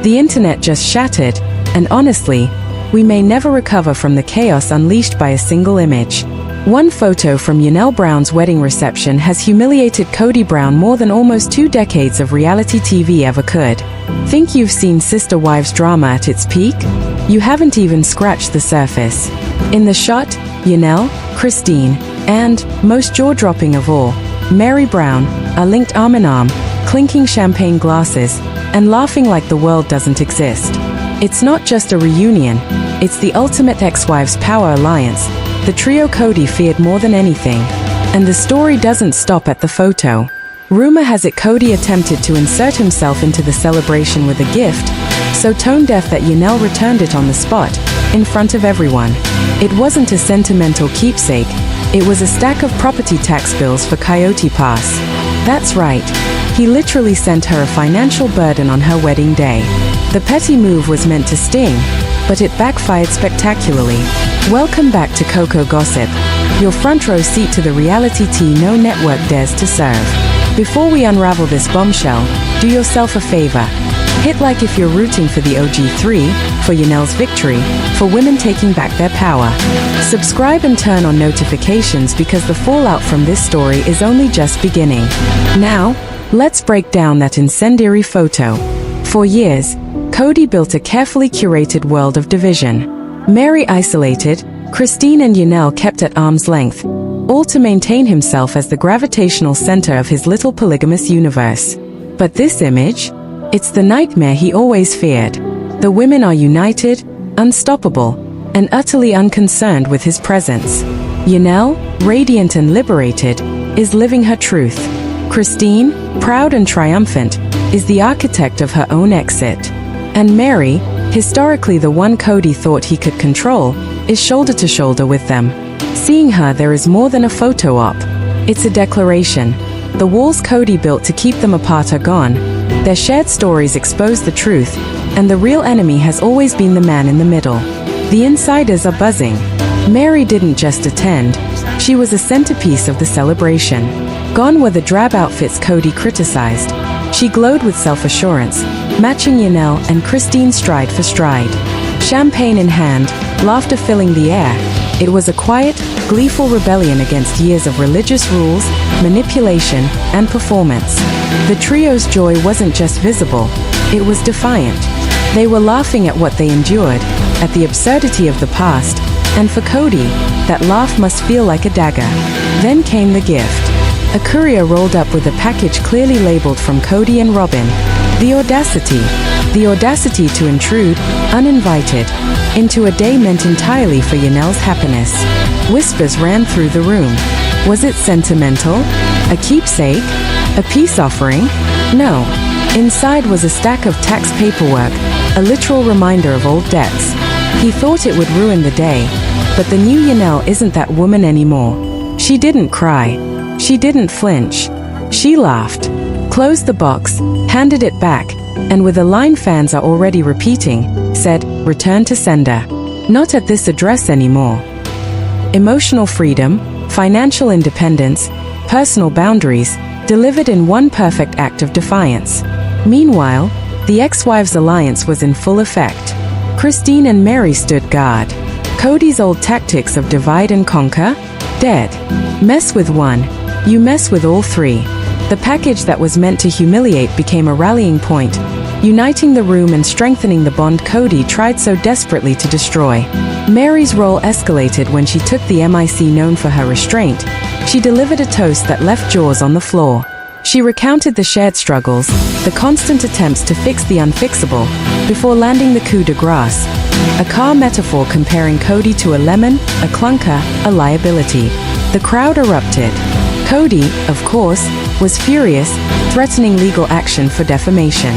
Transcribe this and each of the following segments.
The internet just shattered, and honestly, we may never recover from the chaos unleashed by a single image. One photo from Janelle Brown's wedding reception has humiliated Kody Brown more than almost 2 decades of reality TV ever could. Think you've seen sister wives drama at its peak? You haven't even scratched the surface. In the shot, Janelle, Christine, and, most jaw-dropping of all, Mary Brown, are linked arm in arm, clinking champagne glasses, and laughing like the world doesn't exist. It's not just a reunion, it's the ultimate ex-wives power alliance, the trio Kody feared more than anything. And the story doesn't stop at the photo. Rumor has it Kody attempted to insert himself into the celebration with a gift, so tone-deaf that Janelle returned it on the spot, in front of everyone. It wasn't a sentimental keepsake, it was a stack of property tax bills for Coyote Pass. That's right, he literally sent her a financial burden on her wedding day. The petty move was meant to sting, but it backfired spectacularly. Welcome back to Coco Gossip, your front row seat to the reality tea no network dares to serve. Before we unravel this bombshell, do yourself a favor. Hit like if you're rooting for the OG3, for Janelle's victory, for women taking back their power. Subscribe and turn on notifications because the fallout from this story is only just beginning. Now, let's break down that incendiary photo. For years, Kody built a carefully curated world of division. Mary isolated, Christine and Janelle kept at arm's length, all to maintain himself as the gravitational center of his little polygamous universe. But this image? It's the nightmare he always feared. The women are united, unstoppable, and utterly unconcerned with his presence. Janelle, radiant and liberated, is living her truth. Christine, proud and triumphant, is the architect of her own exit. And Mary, historically the one Kody thought he could control, is shoulder to shoulder with them. Seeing her there is more than a photo op. It's a declaration. The walls Kody built to keep them apart are gone. Their shared stories expose the truth, and the real enemy has always been the man in the middle. The insiders are buzzing. Mary didn't just attend, she was a centerpiece of the celebration. Gone were the drab outfits Kody criticized. She glowed with self-assurance, matching Janelle and Christine stride for stride. Champagne in hand, laughter filling the air, it was a quiet, gleeful rebellion against years of religious rules, manipulation, and performance. The trio's joy wasn't just visible, it was defiant. They were laughing at what they endured, at the absurdity of the past, and for Kody, that laugh must feel like a dagger. Then came the gift. A courier rolled up with a package clearly labeled from Kody and Robin. The audacity to intrude, uninvited, into a day meant entirely for Janelle's happiness. Whispers ran through the room. Was it sentimental? A keepsake? A peace offering? No. Inside was a stack of tax paperwork, a literal reminder of old debts. He thought it would ruin the day, but the new Janelle isn't that woman anymore. She didn't cry. She didn't flinch. She laughed, closed the box, handed it back, and with a line fans are already repeating, said, "Return to sender. Not at this address anymore." Emotional freedom, financial independence, personal boundaries, delivered in one perfect act of defiance. Meanwhile, the ex-wives alliance was in full effect. Christine and Mary stood guard. Kody's old tactics of divide and conquer? Dead. Mess with one, you mess with all three. The package that was meant to humiliate became a rallying point, uniting the room and strengthening the bond Kody tried so desperately to destroy. Mary's role escalated when she took the mic known for her restraint. She delivered a toast that left jaws on the floor. She recounted the shared struggles, the constant attempts to fix the unfixable, before landing the coup de grace. A car metaphor comparing Kody to a lemon, a clunker, a liability. The crowd erupted. Kody, of course, was furious, threatening legal action for defamation.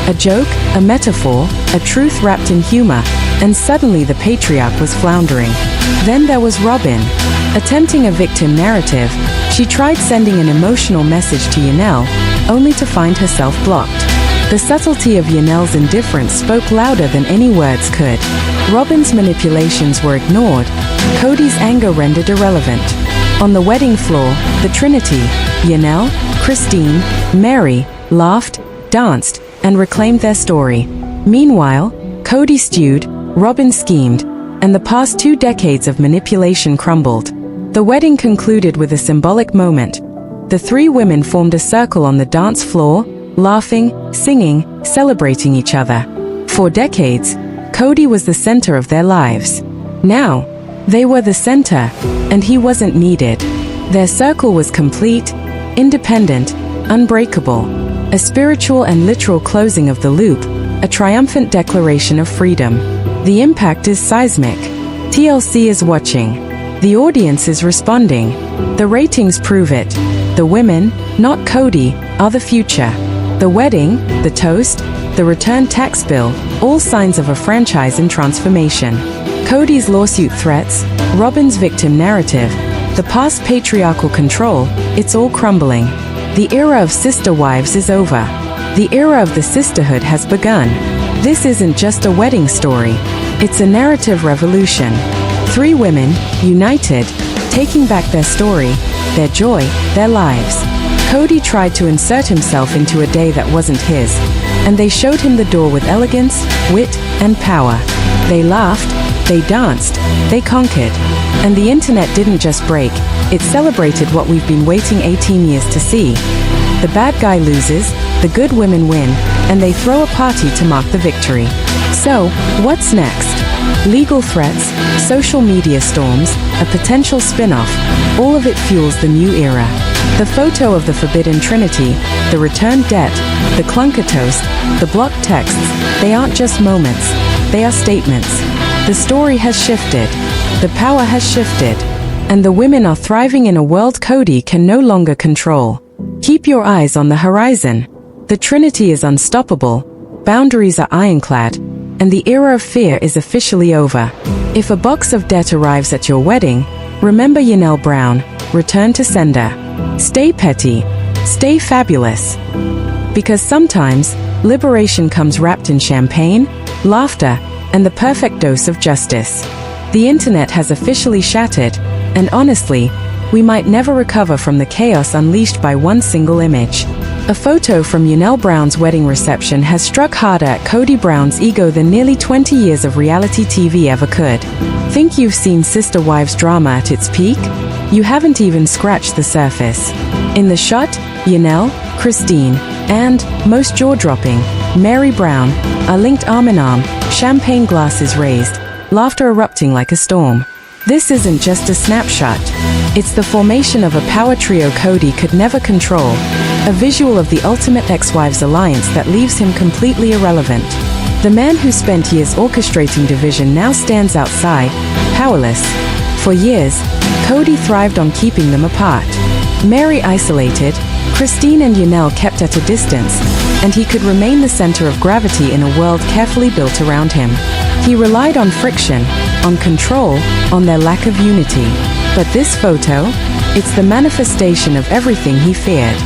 A joke, a metaphor, a truth wrapped in humor, and suddenly the patriarch was floundering. Then there was Robin. Attempting a victim narrative, she tried sending an emotional message to Janelle, only to find herself blocked. The subtlety of Janelle's indifference spoke louder than any words could. Robin's manipulations were ignored, Kody's anger rendered irrelevant. On the wedding floor, the Trinity, Janelle, Christine, Mary, laughed, danced, and reclaimed their story. Meanwhile, Kody stewed, Robin schemed, and the past 2 decades of manipulation crumbled. The wedding concluded with a symbolic moment. The 3 women formed a circle on the dance floor, laughing, singing, celebrating each other. For decades, Kody was the center of their lives. Now, they were the center, and he wasn't needed. Their circle was complete, independent, unbreakable, a spiritual and literal closing of the loop, a triumphant declaration of freedom. The impact is seismic. TLC is watching. The audience is responding. The ratings prove it. The women, not Kody, are the future. The wedding, the toast, the return tax bill, all signs of a franchise in transformation. Kody's lawsuit threats, Robin's victim narrative, the past patriarchal control, it's all crumbling. The era of sister wives is over. The era of the sisterhood has begun. This isn't just a wedding story. It's a narrative revolution. 3 women, united, taking back their story, their joy, their lives. Kody tried to insert himself into a day that wasn't his, and they showed him the door with elegance, wit, and power. They laughed, they danced, they conquered. And the internet didn't just break, it celebrated what we've been waiting 18 years to see. The bad guy loses, the good women win, and they throw a party to mark the victory. So, what's next? Legal threats, social media storms, a potential spin-off, all of it fuels the new era. The photo of the Forbidden Trinity, the returned debt, the clunker toast, the blocked texts, they aren't just moments, they are statements. The story has shifted, the power has shifted, and the women are thriving in a world Kody can no longer control. Keep your eyes on the horizon. The Trinity is unstoppable, boundaries are ironclad, and the era of fear is officially over. If a box of debt arrives at your wedding, remember Janelle Brown, return to sender. Stay petty, stay fabulous. Because sometimes, liberation comes wrapped in champagne, laughter, and the perfect dose of justice. The internet has officially shattered, and honestly, we might never recover from the chaos unleashed by one single image. A photo from Janelle Brown's wedding reception has struck harder at Kody Brown's ego than nearly 20 years of reality TV ever could. Think you've seen sister wives drama at its peak? You haven't even scratched the surface. In the shot, Janelle, Christine, and, most jaw-dropping, Mary Brown are linked arm in arm, champagne glasses raised, laughter erupting like a storm. This isn't just a snapshot. It's the formation of a power trio Kody could never control, a visual of the ultimate ex-wives alliance that leaves him completely irrelevant. The man who spent years orchestrating division now stands outside, powerless. For years, Kody thrived on keeping them apart. Mary isolated, Christine and Janelle kept at a distance, and he could remain the center of gravity in a world carefully built around him. He relied on friction, on control, on their lack of unity. But this photo, it's the manifestation of everything he feared.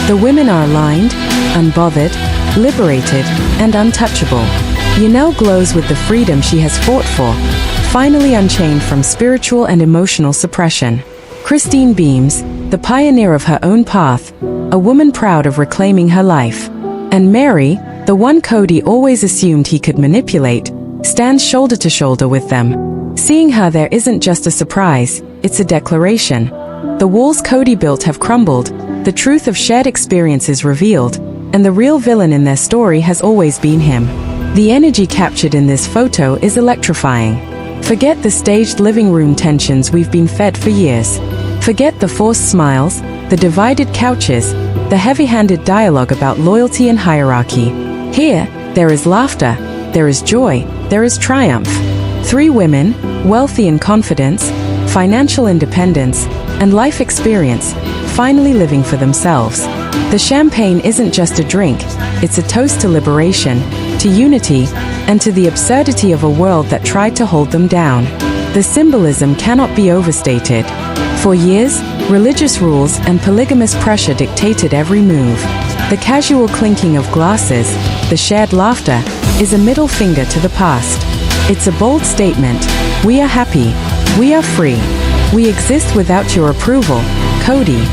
The women are aligned, unbothered, liberated, and untouchable. Janelle glows with the freedom she has fought for, finally unchained from spiritual and emotional suppression. Christine beams, the pioneer of her own path, a woman proud of reclaiming her life. And Mary, the one Kody always assumed he could manipulate, stands shoulder to shoulder with them. Seeing her there isn't just a surprise, it's a declaration. The walls Kody built have crumbled, the truth of shared experience is revealed, and the real villain in their story has always been him. The energy captured in this photo is electrifying. Forget the staged living room tensions we've been fed for years. Forget the forced smiles, the divided couches, the heavy-handed dialogue about loyalty and hierarchy. Here, there is laughter, there is joy, there is triumph. 3 women, wealthy in confidence, financial independence, and life experience, finally living for themselves. The champagne isn't just a drink, it's a toast to liberation, to unity, and to the absurdity of a world that tried to hold them down. The symbolism cannot be overstated. For years, religious rules and polygamous pressure dictated every move. The casual clinking of glasses, the shared laughter, is a middle finger to the past. It's a bold statement. We are happy. We are free. We exist without your approval, Kody.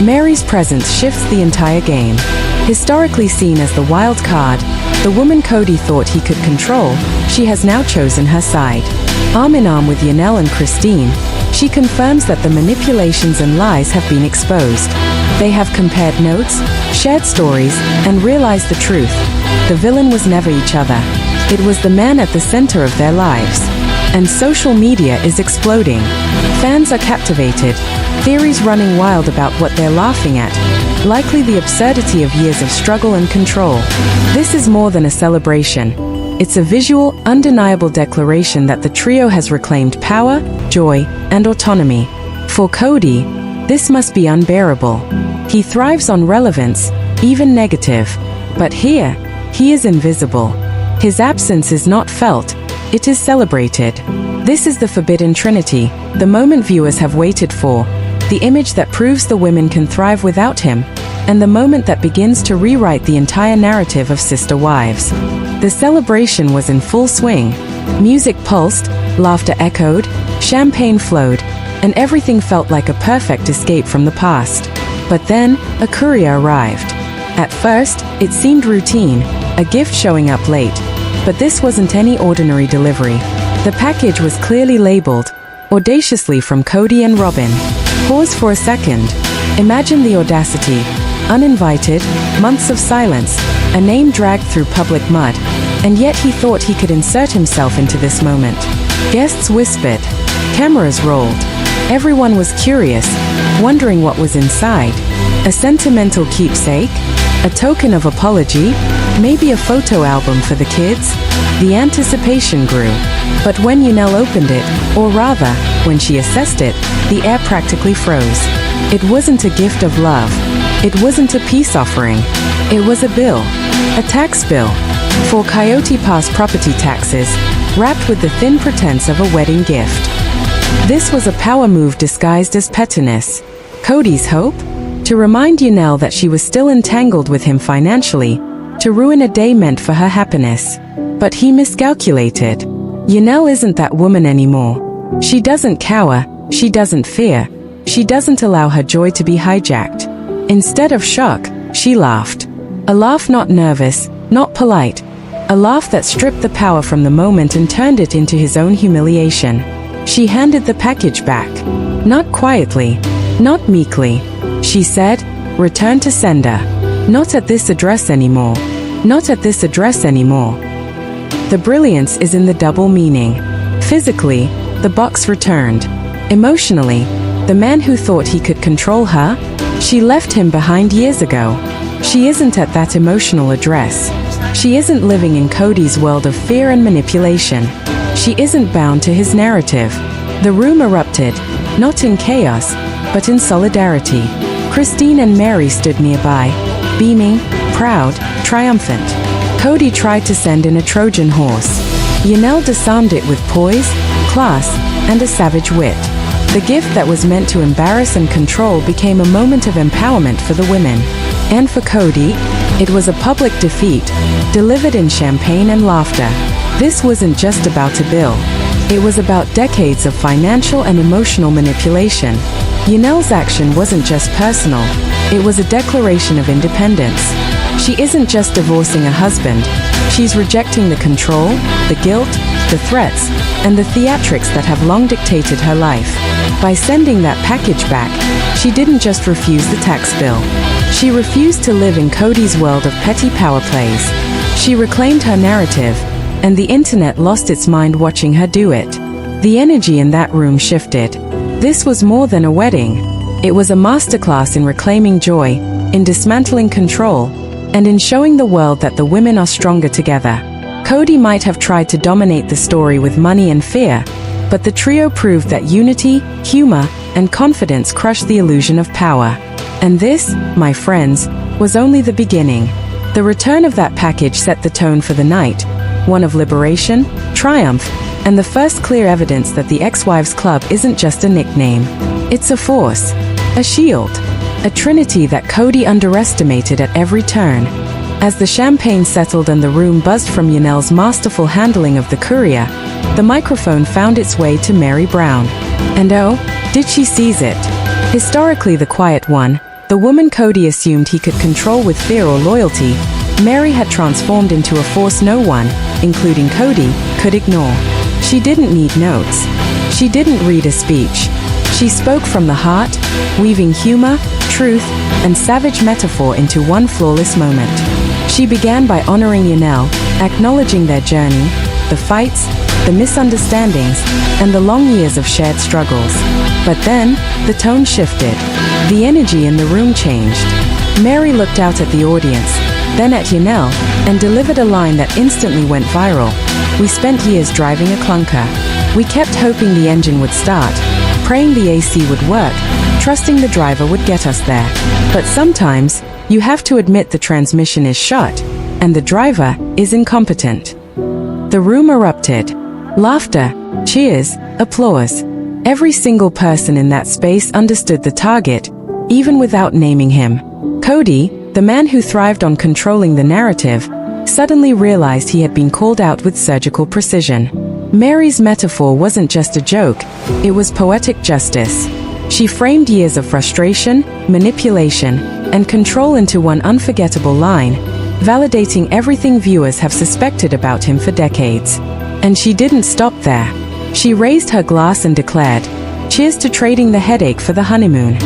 Mary's presence shifts the entire game. Historically seen as the wild card, the woman Kody thought he could control, she has now chosen her side. Arm in arm with Janelle and Christine, she confirms that the manipulations and lies have been exposed. They have compared notes, shared stories, and realized the truth. The villain was never each other. It was the man at the center of their lives. And social media is exploding. Fans are captivated, theories running wild about what they're laughing at, likely the absurdity of years of struggle and control. This is more than a celebration. It's a visual, undeniable declaration that the trio has reclaimed power, joy, and autonomy. For Kody, this must be unbearable. He thrives on relevance, even negative. But here, he is invisible. His absence is not felt, it is celebrated. This is the forbidden trinity, the moment viewers have waited for, the image that proves the women can thrive without him, and the moment that begins to rewrite the entire narrative of sister wives. The celebration was in full swing. Music pulsed, laughter echoed, champagne flowed, and everything felt like a perfect escape from the past. But then, a courier arrived. At first, it seemed routine, a gift showing up late. But this wasn't any ordinary delivery. The package was clearly labeled, audaciously from Kody and Robin. Pause for a second. Imagine the audacity. Uninvited, months of silence, a name dragged through public mud, and yet he thought he could insert himself into this moment. Guests whispered. Cameras rolled. Everyone was curious, wondering what was inside. A sentimental keepsake? A token of apology? Maybe a photo album for the kids? The anticipation grew. But when Janelle opened it, or rather, when she assessed it, the air practically froze. It wasn't a gift of love. It wasn't a peace offering. It was a bill. A tax bill. For Coyote Pass property taxes, wrapped with the thin pretense of a wedding gift. This was a power move disguised as pettiness. Kody's hope? To remind Janelle that she was still entangled with him financially, to ruin a day meant for her happiness. But he miscalculated. Janelle isn't that woman anymore. She doesn't cower, she doesn't fear, she doesn't allow her joy to be hijacked. Instead of shock, she laughed. A laugh not nervous, not polite. A laugh that stripped the power from the moment and turned it into his own humiliation. She handed the package back. Not quietly, not meekly. She said, "Return to sender. Not at this address anymore. Not at this address anymore." The brilliance is in the double meaning. Physically, the box returned. Emotionally, the man who thought he could control her, she left him behind years ago. She isn't at that emotional address. She isn't living in Kody's world of fear and manipulation. She isn't bound to his narrative. The room erupted, not in chaos, but in solidarity. Christine and Mary stood nearby, beaming, proud, triumphant. Kody tried to send in a Trojan horse. Janelle disarmed it with poise, class, and a savage wit. The gift that was meant to embarrass and control became a moment of empowerment for the women. And for Kody, it was a public defeat, delivered in champagne and laughter. This wasn't just about a bill. It was about decades of financial and emotional manipulation. Janelle's action wasn't just personal, it was a declaration of independence. She isn't just divorcing a husband, she's rejecting the control, the guilt, the threats, and the theatrics that have long dictated her life. By sending that package back, she didn't just refuse the tax bill. She refused to live in Kody's world of petty power plays. She reclaimed her narrative, and the internet lost its mind watching her do it. The energy in that room shifted. This was more than a wedding. It was a masterclass in reclaiming joy, in dismantling control, and in showing the world that the women are stronger together. Kody might have tried to dominate the story with money and fear, but the trio proved that unity, humor, and confidence crushed the illusion of power. And this, my friends, was only the beginning. The return of that package set the tone for the night, one of liberation, triumph, and the first clear evidence that the Ex-Wives Club isn't just a nickname. It's a force, a shield, a trinity that Kody underestimated at every turn. As the champagne settled and the room buzzed from Janelle's masterful handling of the courier, the microphone found its way to Mary Brown. And oh, did she seize it? Historically the quiet one, The woman Kody assumed he could control with fear or loyalty, Mary had transformed into a force no one, including Kody, could ignore. She didn't need notes. She didn't read a speech. She spoke from the heart, weaving humor, truth, and savage metaphor into one flawless moment. She began by honoring Janelle, acknowledging their journey, the fights, the misunderstandings, and the long years of shared struggles. But then, the tone shifted. The energy in the room changed. Mary looked out at the audience, then at Janelle, and delivered a line that instantly went viral. "We spent years driving a clunker. We kept hoping the engine would start, praying the AC would work, trusting the driver would get us there. But sometimes, you have to admit the transmission is shot, and the driver is incompetent." The room erupted. Laughter, cheers, applause. Every single person in that space understood the target, even without naming him. Kody, the man who thrived on controlling the narrative, suddenly realized he had been called out with surgical precision. Mary's metaphor wasn't just a joke, it was poetic justice. She framed years of frustration, manipulation, and control into one unforgettable line, validating everything viewers have suspected about him for decades. And she didn't stop there. She raised her glass and declared, "Cheers to trading the headache for the honeymoon."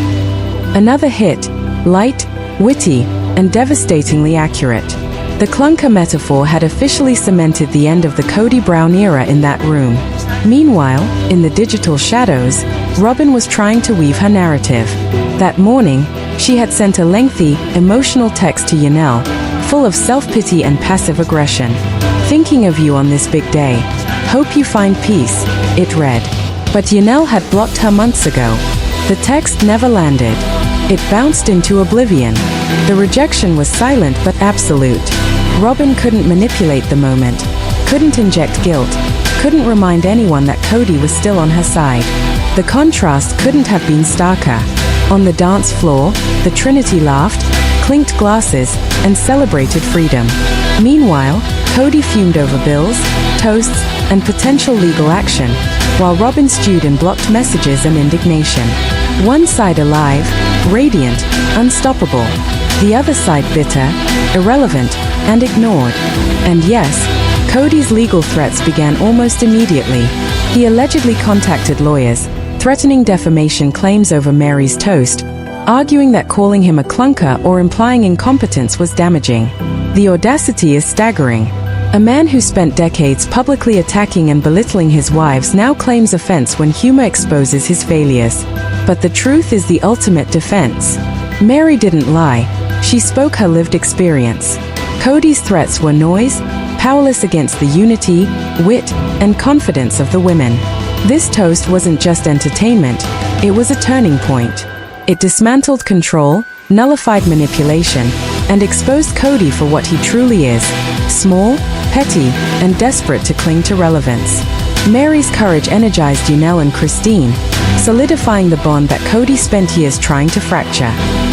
Another hit, light, witty, and devastatingly accurate. The clunker metaphor had officially cemented the end of the Kody Brown era in that room. Meanwhile, in the digital shadows, Robin was trying to weave her narrative. That morning, she had sent a lengthy, emotional text to Janelle, full of self-pity and passive aggression. "Thinking of you on this big day. Hope you find peace," it read. But Janelle had blocked her months ago. The text never landed. It bounced into oblivion. The rejection was silent but absolute. Robin couldn't manipulate the moment, couldn't inject guilt, couldn't remind anyone that Kody was still on her side. The contrast couldn't have been starker. On the dance floor, the Trinity laughed, clinked glasses, and celebrated freedom. Meanwhile, Kody fumed over bills, toasts, and potential legal action, while Robin stewed in blocked messages and indignation. One side alive, radiant, unstoppable. The other side bitter, irrelevant, and ignored. And yes, Kody's legal threats began almost immediately. He allegedly contacted lawyers, threatening defamation claims over Mary's toast, arguing that calling him a clunker or implying incompetence was damaging. The audacity is staggering. A man who spent decades publicly attacking and belittling his wives now claims offense when humor exposes his failures. But the truth is the ultimate defense. Mary didn't lie. She spoke her lived experience. Kody's threats were noise, powerless against the unity, wit, and confidence of the women. This toast wasn't just entertainment, it was a turning point. It dismantled control, nullified manipulation, and exposed Kody for what he truly is: small, petty, and desperate to cling to relevance. Mary's courage energized Janelle and Christine, solidifying the bond that Kody spent years trying to fracture.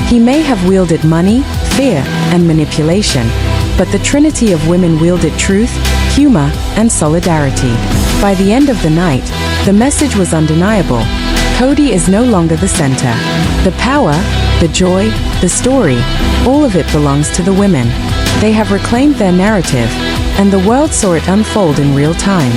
He may have wielded money, fear, and manipulation, but the trinity of women wielded truth, humor, and solidarity. By the end of the night, the message was undeniable. Kody is no longer the center. The power, the joy, the story, all of it belongs to the women. They have reclaimed their narrative, and the world saw it unfold in real time.